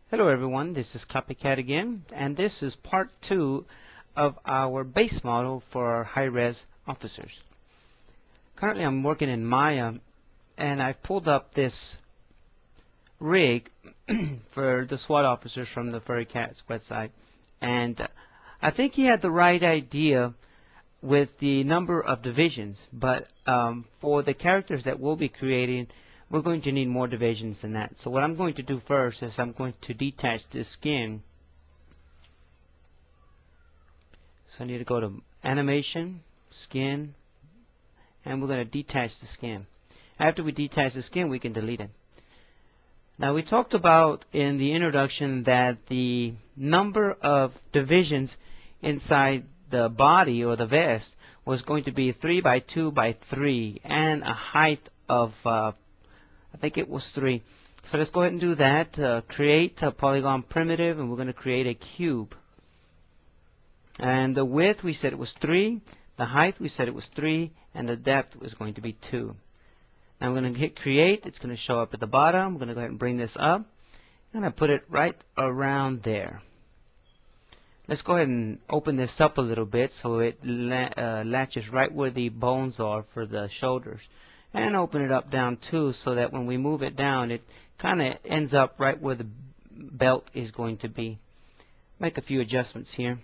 Hello everyone, this is Copycat again, and this is part 2 of our base model for our high-res officers. Currently I'm working in Maya, and I've pulled up this rig for the SWAT officers from the Furry Cats website, and I think he had the right idea with the number of divisions, but for the characters that we'll be creating, we're going to need more divisions than that. So what I'm going to do first is I'm going to detach this skin. So I need to go to Animation, Skin, and we're going to detach the skin. After we detach the skin, we can delete it. Now we talked about in the introduction that the number of divisions inside the body or the vest was going to be 3 by 2 by 3 and a height of I think it was 3. So let's go ahead and do that. Create a polygon primitive, and we're going to create a cube. And the width, we said it was 3. The height, we said it was 3. And the depth was going to be 2. Now I'm going to hit create. It's going to show up at the bottom. I'm going to go ahead and bring this up. And I put it right around there. Let's go ahead and open this up a little bit so it latches right where the bones are for the shoulders. And open it up down too, so that when we move it down, it kind of ends up right where the belt is going to be. Make a few adjustments here.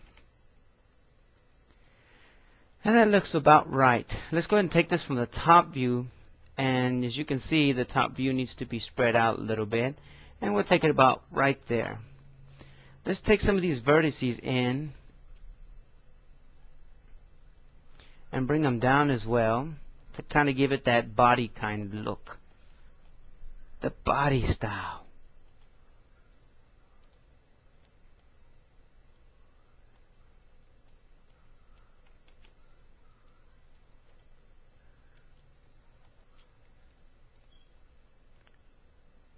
And that looks about right. Let's go ahead and take this from the top view. And as you can see, the top view needs to be spread out a little bit. And we'll take it about right there. Let's take some of these vertices in and bring them down as well, to kind of give it that body kind of look. The body style.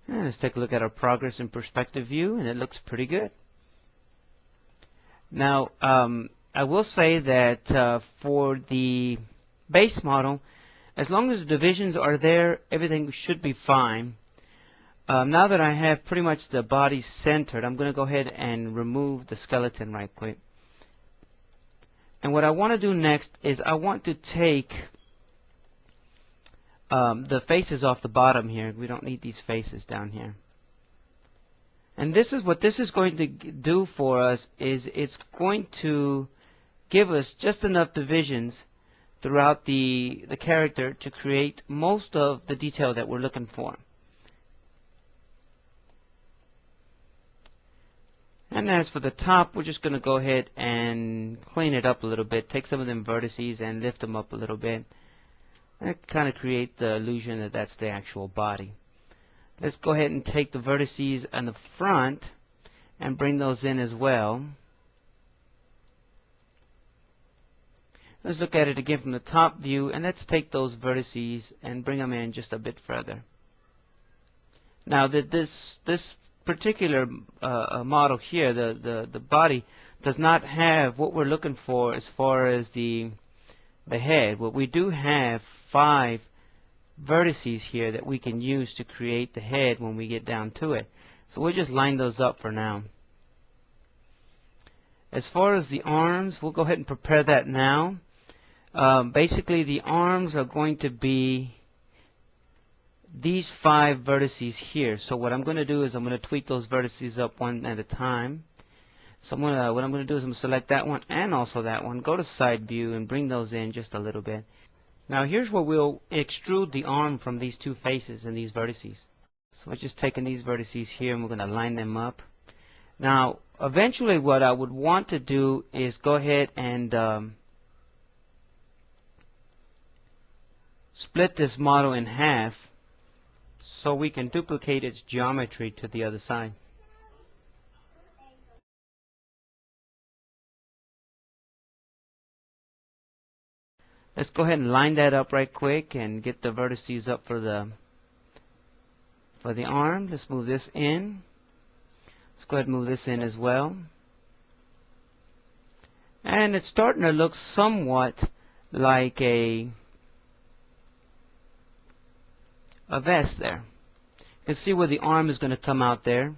And let's take a look at our progress in perspective view, and it looks pretty good. Now, I will say that for the base model, as long as the divisions are there, everything should be fine. Now that I have pretty much the body centered, I'm going to go ahead and remove the skeleton right quick. And what I want to do next is I want to take the faces off the bottom here. We don't need these faces down here. And this is what this is going to do for us, is it's going to give us just enough divisions throughout the character to create most of the detail that we're looking for. And as for the top, we're just going to go ahead and clean it up a little bit. Take some of them vertices and lift them up a little bit. And kind of create the illusion that that's the actual body. Let's go ahead and take the vertices on the front and bring those in as well. Let's look at it again from the top view, and let's take those vertices and bring them in just a bit further. Now that this particular model here, the body, does not have what we're looking for as far as the head. What we do have 5 vertices here that we can use to create the head when we get down to it. So we'll just line those up for now. As far as the arms, we'll go ahead and prepare that now. Basically, the arms are going to be these 5 vertices here. So what I'm going to do is I'm going to tweak those vertices up one at a time. So what I'm going to do is I'm going to select that one and also that one. Go to side view and bring those in just a little bit. Now here's where we'll extrude the arm from these 2 faces and these vertices. So we're just taking these vertices here and we're going to line them up. Now eventually what I would want to do is go ahead and split this model in half so we can duplicate its geometry to the other side. Let's go ahead and line that up right quick and get the vertices up for the arm. Let's move this in. Let's go ahead and move this in as well. And it's starting to look somewhat like a vest there. You can see where the arm is going to come out there.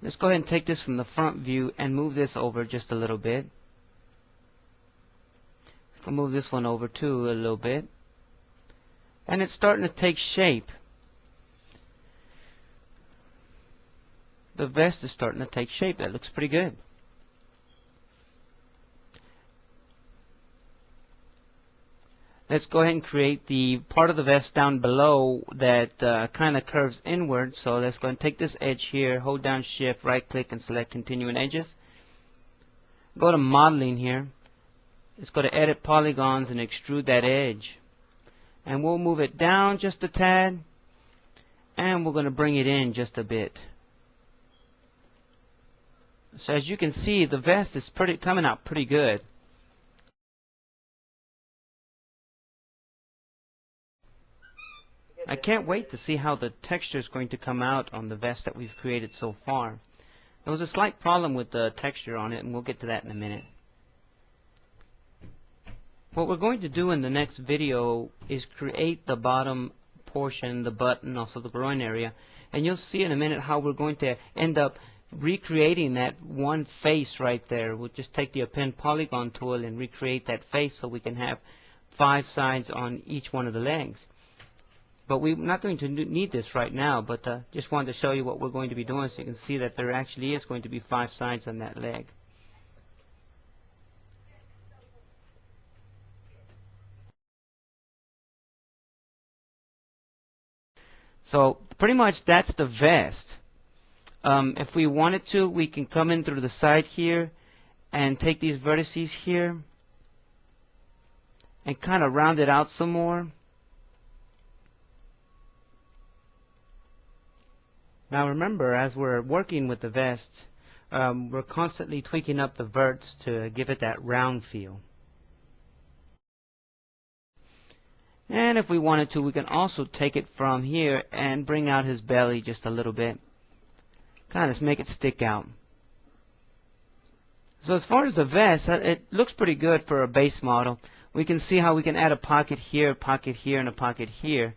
Let's go ahead and take this from the front view and move this over just a little bit. I'll move this one over too a little bit. And it's starting to take shape. The vest is starting to take shape. That looks pretty good. Let's go ahead and create the part of the vest down below that kind of curves inward. So let's go ahead and take this edge here, hold down Shift, right click, and select Continuing Edges. Go to Modeling here. Let's go to Edit Polygons and extrude that edge. And we'll move it down just a tad. And we're going to bring it in just a bit. So as you can see, the vest is coming out pretty good. I can't wait to see how the texture is going to come out on the vest that we've created so far. There was a slight problem with the texture on it, and we'll get to that in a minute. What we're going to do in the next video is create the bottom portion, the butt, and also the groin area. And you'll see in a minute how we're going to end up recreating that one face right there. We'll just take the append polygon tool and recreate that face so we can have 5 sides on each one of the legs. But we're not going to need this right now, but just wanted to show you what we're going to be doing so you can see that there actually is going to be 5 sides on that leg. So pretty much that's the vest. If we wanted to, we can come in through the side here and take these vertices here and kind of round it out some more. Now remember, as we're working with the vest, we're constantly tweaking up the verts to give it that round feel. And if we wanted to, we can also take it from here and bring out his belly just a little bit. Kind of make it stick out. So as far as the vest, it looks pretty good for a base model. We can see how we can add a pocket here, and a pocket here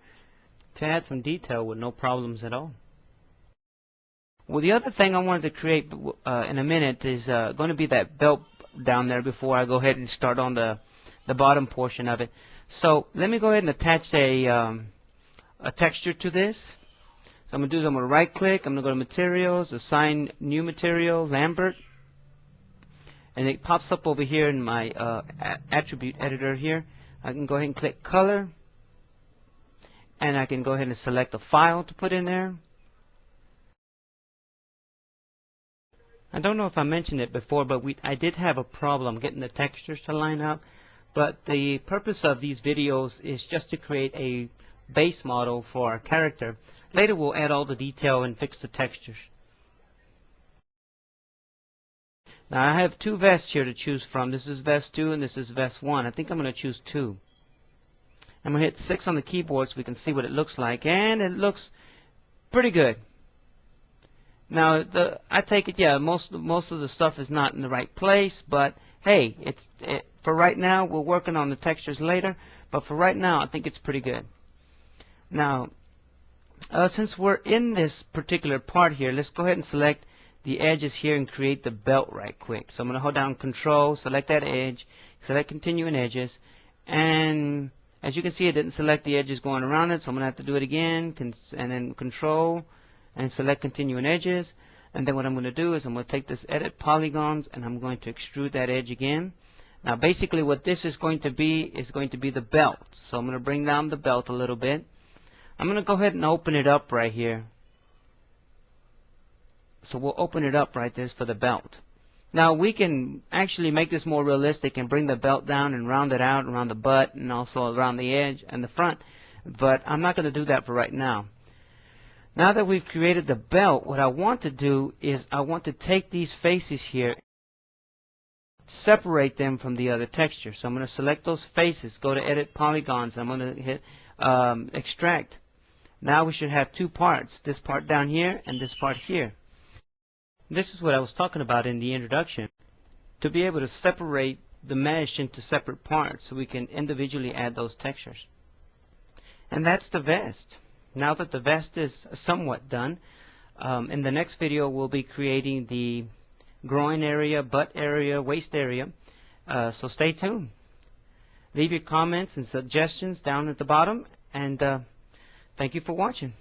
to add some detail with no problems at all. Well, the other thing I wanted to create in a minute is going to be that belt down there before I go ahead and start on the bottom portion of it. So let me go ahead and attach a texture to this. So I'm going to do is I'm going to right click, I'm going to go to Materials, Assign New Material, Lambert. And it pops up over here in my attribute editor here. I can go ahead and click Color. And I can go ahead and select a file to put in there. I don't know if I mentioned it before, but I did have a problem getting the textures to line up. But the purpose of these videos is just to create a base model for our character. Later we'll add all the detail and fix the textures. Now I have 2 vests here to choose from. This is vest 2 and this is vest 1. I think I'm going to choose 2. I'm going to hit 6 on the keyboard so we can see what it looks like. And it looks pretty good. Now, I take it, yeah, most of the stuff is not in the right place, but hey, for right now, we're working on the textures later, but for right now, I think it's pretty good. Now, since we're in this particular part here, let's go ahead and select the edges here and create the belt right quick. So I'm going to hold down Control, select that edge, select Continuing Edges, and as you can see, it didn't select the edges going around it, so I'm going to have to do it again, and then Control, and select Continuing Edges. And then what I'm going to do is I'm going to take this Edit Polygons and I'm going to extrude that edge again. Now basically what this is going to be the belt. So I'm going to bring down the belt a little bit. I'm going to go ahead and open it up right here. So we'll open it up right there for the belt. Now we can actually make this more realistic and bring the belt down and round it out around the butt and also around the edge and the front. But I'm not going to do that for right now. Now that we've created the belt, what I want to do is I want to take these faces here, separate them from the other texture. So I'm going to select those faces, go to Edit Polygons, I'm going to hit Extract. Now we should have 2 parts, this part down here and this part here. This is what I was talking about in the introduction, to be able to separate the mesh into separate parts so we can individually add those textures. And that's the vest. Now that the vest is somewhat done, In the next video, we'll be creating the groin area, butt area, waist area. So stay tuned. Leave your comments and suggestions down at the bottom, and thank you for watching.